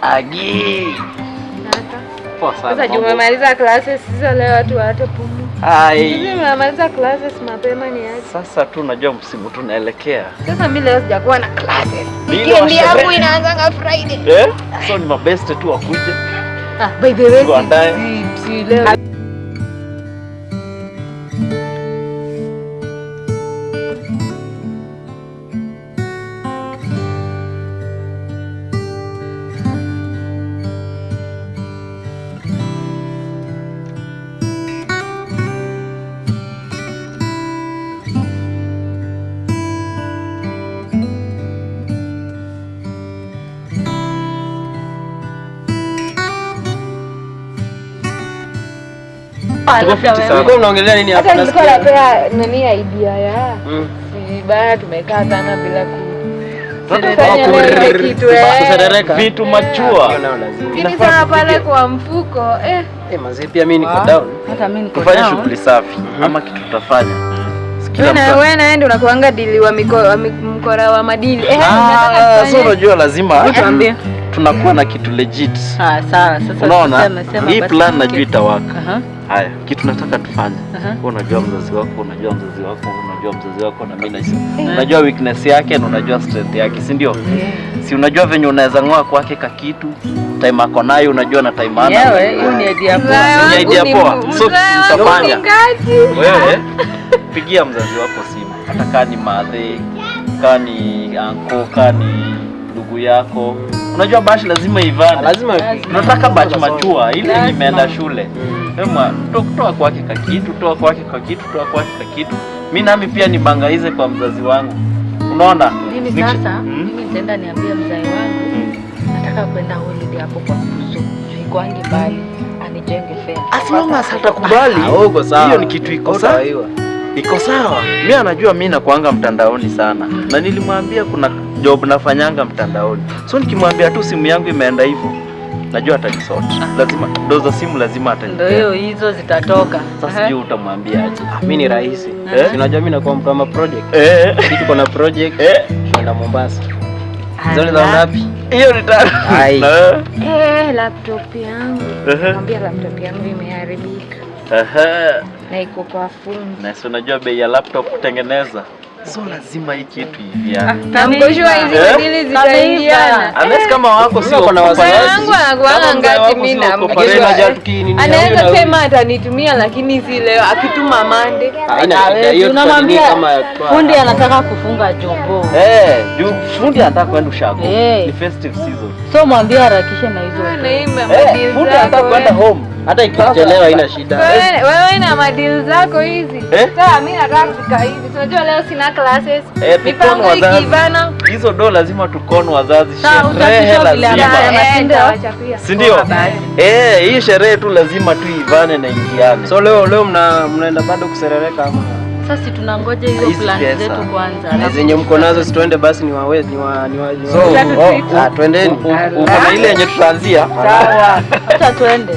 Agi. Sasa umemaliza classes sasa leo watu watapumu. Umemaliza classes mapema ni aje? Sasa tu unajua msimu tunaelekea. Sasa mimi leo sijakuwa na classes. Weekend yangu inaanza Friday. So ni mabeste tu wakuje. By the way, si leo. Ulikuwa unaongelea nini hapa? Hata nilikuwa napea nani idea ya. Si baya tumekaa sana bila vitu machua. Lakini sana pale kwa mfuko mazee pia mimi niko down. Hata mimi niko down. Tufanye shughuli safi ama kitu tutafanya. Wewe naenda unakuanga dili wa mkora wa madili. Sasa unajua lazima tunakuwa na kitu legit. Sawa sasa unaona hii plan najua itawaka. Haya kitu nataka tufanye. Wewe unajua mzazi wako, unajua mzazi wako, unajua mzazi wako na mimi unajua weakness yake na unajua strength yake, si ndio? Si unajua venye unaweza ngoa kwake ka kitu time ako nayo unajua na time ana. Hiyo ni idea poa. Ni idea poa. So tutafanya. Wewe pigia mzazi wako simu. Hata kama ni madhe, kama ni uncle, kama ni ndugu yako. Unajua bashi lazima ivane. Lazima tunataka batch machua ile imeenda shule. Ema toa kwake ka kitu, toa kwake ka kitu, toa kwake ka kitu. Mimi nami pia nibangaize kwa mzazi wangu. Unaona? Mimi sasa mimi nitaenda niambie mzazi wangu nataka kwenda holiday hapo kwa Kuzo. Juikwangi mbali anijenge fair. As long as hatakubali. Hiyo ni kitu iko sawa. Iko sawa. Mimi anajua mimi nakuanga mtandaoni sana. Na nilimwambia kuna job nafanyanga mtandaoni. So nikimwambia tu simu yangu imeenda hivyo, najua atanisort. Lazima doza simu lazima atanipea. Ndio hizo zitatoka. Sasa sijui utamwambia aje. Mimi ni rahisi. Unajua mimi nakuwa mtu wa project. Sisi tuko na project tunaenda Mombasa. Zoni za ngapi? Hiyo ni tano. Laptop yangu. Mwambie laptop yangu imeharibika. Na iko kwa fundi. Na sio unajua bei ya laptop kutengeneza. So lazima hii kitu hiviana. Namkoshwa hizi dili zitaingiana. Unless kama wako sio kuna wasiwasi. Wangu anakuanga ngati mimi na mkishwa. Anaweza sema atanitumia lakini si leo akituma Monday. Tunamwambia fundi anataka kufunga jombo. Juu fundi anataka kwenda ushago. Ni festive season. So mwambie harakisha na hizo. Fundi anataka kwenda home. Hata ikichelewa haina shida. Wewe na madeal zako hizi. Sasa mimi nataka kufika hivi. Unajua leo sina classes. Mipango ikivana. Hizo ndo lazima tukono wazazi sherehe lazima. Si ndio? Hii sherehe tu lazima tu ivane na ingiane. So leo mnaenda bado kuserereka ama? Sasa tunangoja hizo plans zetu kwanza. Na zenye mko nazo situende basi twendeni. Uko na ile yenye tutaanzia. Sawa. Acha twende.